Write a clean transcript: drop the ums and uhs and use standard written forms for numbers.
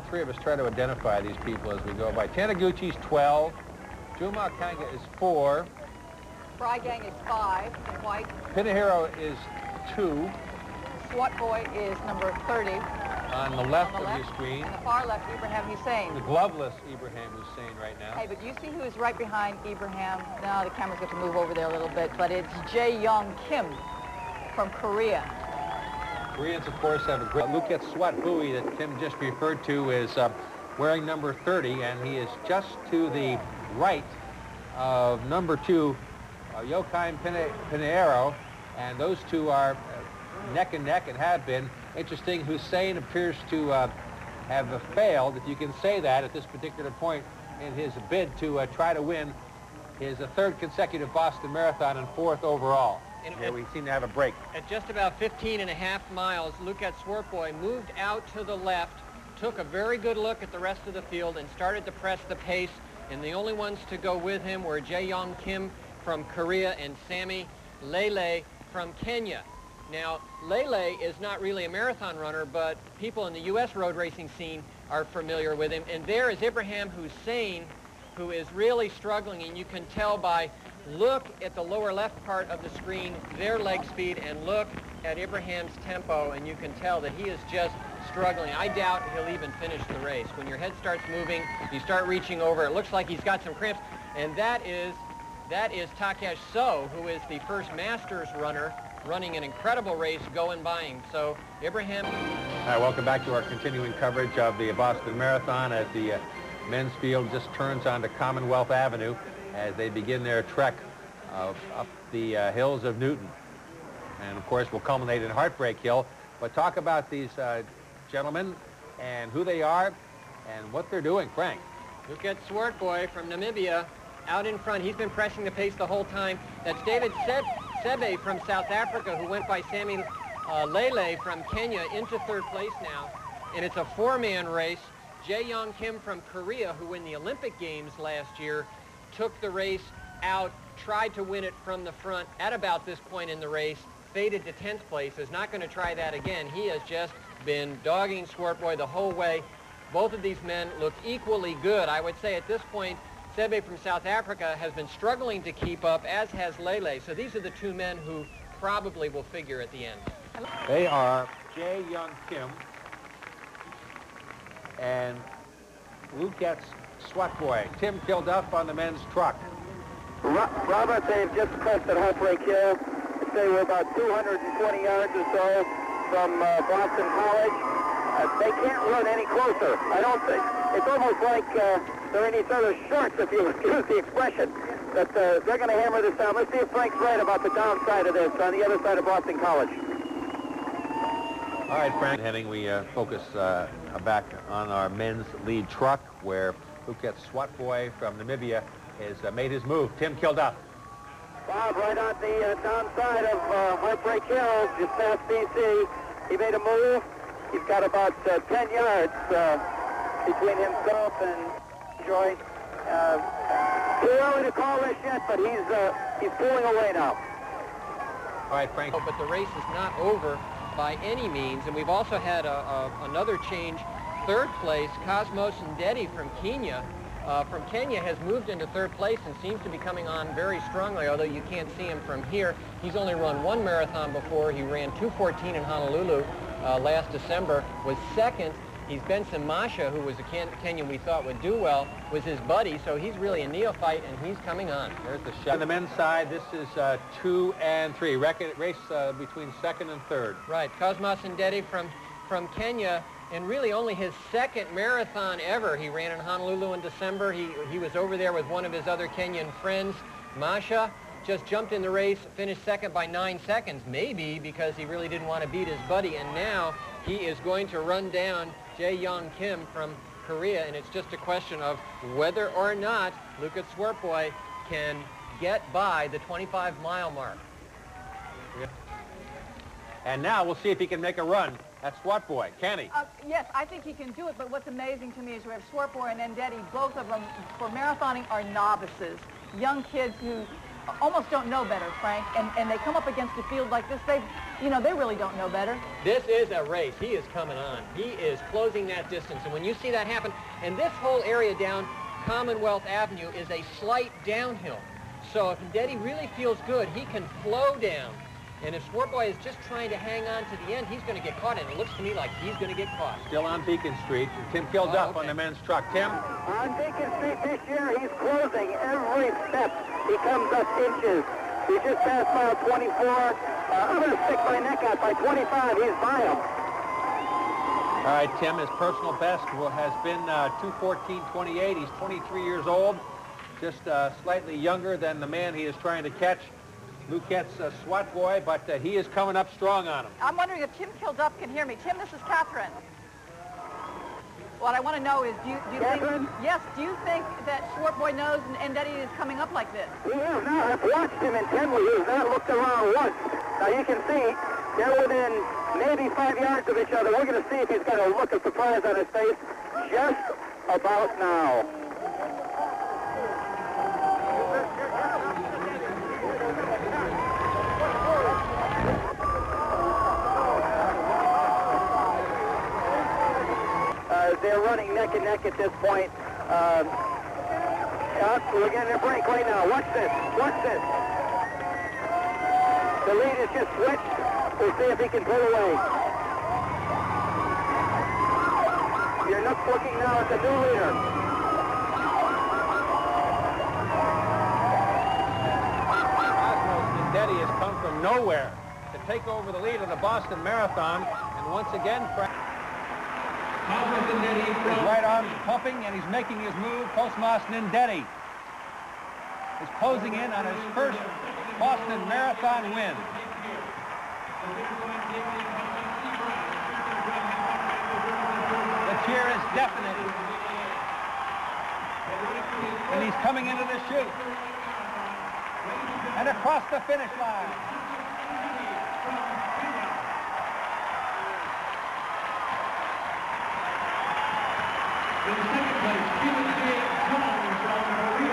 three of us try to identify these people as we go by. Taniguchi's 12. Juma Kanga is 4. Gang is 5 in white. Pinahero is 2. Swartbooi is number 30. On the left of your screen. On the far left, Ibrahim Hussein. The gloveless Ibrahim Hussein right now. Hey, but you see who is right behind Ibrahim? Now the camera's got to move over there a little bit, but it's Jae-Yong Kim from Korea. Koreans, of course, have a great Luketz Swartbooi that Tim just referred to is wearing number 30, and he is just to the right of number 2, Joachim Pinheiro, and those two are neck and neck and have been. Interesting, Hussein appears to have failed, if you can say that, at this particular point in his bid to try to win his third consecutive Boston Marathon and 4th overall. Here we seem to have a break. At just about 15.5 miles, Luketz Swartbooi moved out to the left, took a very good look at the rest of the field, and started to press the pace. And the only ones to go with him were Jae-Yong Kim from Korea and Sammy Lelei from Kenya. Now, Lelei is not really a marathon runner, but people in the U.S. road racing scene are familiar with him. And there is Ibrahim Hussein, who is really struggling, and you can tell by look at the lower left part of the screen, their leg speed, and look at Ibrahim's tempo, and you can tell that he is just struggling. I doubt he'll even finish the race. When your head starts moving, you start reaching over, it looks like he's got some cramps, and that is Takesh So, who is the first Masters runner, running an incredible race going by him. So, Ibrahim. Hi, welcome back to our continuing coverage of the Boston Marathon as the men's field just turns onto Commonwealth Avenue as they begin their trek up the hills of Newton. And of course, will culminate in Heartbreak Hill. But talk about these gentlemen and who they are and what they're doing. Frank. Luketz Swartbooi from Namibia out in front. He's been pressing the pace the whole time. That's David Sebe from South Africa, who went by Sammy Lelei from Kenya into 3rd place now. And it's a 4-man race. Jae-Yong Kim from Korea, who won the Olympic Games last year, took the race out, tried to win it from the front at about this point in the race, faded to 10th place, is not going to try that again. He has just been dogging Swartbooi the whole way. Both of these men look equally good. I would say at this point, Sebe from South Africa has been struggling to keep up, as has Lelei. So these are the two men who probably will figure at the end. They are Jae-Yong Kim and Luketz Swartbooi. Tim Kilduff on the men's truck. Robert, they've just crested Heartbreak Hill. They were about 220 yards or so from Boston College. They can't run any closer, I don't think. It's almost like they're in each other's shorts, if you excuse the expression. That they're going to hammer this down. Let's see if Frank's right about the downside of this on the other side of Boston College. All right, Frank. Heading, we focus back on our men's lead truck, where Luketz Swartbooi from Namibia has made his move. Tim Kilduff. Bob, right on the downside of Heartbreak Hill, just past BC. He made a move. He's got about 10 yards between himself and Joy. Too early to call this yet, but he's pulling away now. All right, Frank. But the race is not over by any means, and we've also had another change. 3rd place, Cosmas Ndeti from Kenya has moved into 3rd place and seems to be coming on very strongly, although you can't see him from here. He's only run 1 marathon before. He ran 2:14 in Honolulu last December, was 2nd. He's Benson Masha, who was a Kenyan we thought would do well, was his buddy, so he's really a neophyte, and he's coming on. There's the shot. On the men's side, this is 2 and 3. Race between 2nd and 3rd. Right, Cosmas Ndeti from Kenya, and really only his 2nd marathon ever. He ran in Honolulu in December. He was over there with one of his other Kenyan friends. Masha just jumped in the race, finished 2nd by 9 seconds, maybe because he really didn't want to beat his buddy, and now he is going to run down Jae-Yong Kim from Korea, and it's just a question of whether or not Luketz Swartbooi can get by the 25-mile mark. And now we'll see if he can make a run at Swartbooi. Can he? Yes, I think he can do it, but what's amazing to me is we have Swartbooi and Ndeti. Both of them, for marathoning, are novices. Young kids who almost don't know better, Frank, and they come up against a field like this. You know, they really don't know better. This is a race. He is coming on. He is closing that distance. And when you see that happen, and this whole area down Commonwealth Avenue is a slight downhill. So if Ndeti really feels good, he can flow down. And if Swartbooi is just trying to hang on to the end, he's going to get caught. And it looks to me like he's going to get caught. Still on Beacon Street. Tim Kilduff up on the men's truck. Tim? On Beacon Street this year, he's closing every step. He comes up inches. He just passed mile 24. I'm going to stick my neck out. By 25, he's by him. All right, Tim, his personal best has been 2:14:28. He's 23 years old, just slightly younger than the man he is trying to catch, Luketz Swartbooi, but he is coming up strong on him. I'm wondering if Tim Kilduff can hear me. Tim, this is Catherine. What I want to know is, do you think, yes, do you think that Swartbooi knows and Ndeti is coming up like this? He has now. I've watched him intently. He has not looked around once. Now you can see they're within maybe 5 yards of each other. We're going to see if he's got a look of surprise on his face just about now. They're running neck and neck at this point. We're getting a break right now. Watch this. Watch this. The lead is just switched. We'll see if he can pull away. You're not looking now at the new leader. Cosmas Ndeti has come from nowhere to take over the lead of the Boston Marathon, and once again, his right arm's pumping, and he's making his move. Cosmas Ndeti is closing in on his first Boston Marathon win. The cheer is definite. And he's coming into the chute. And across the finish line. In second place, Hiromi from Korea.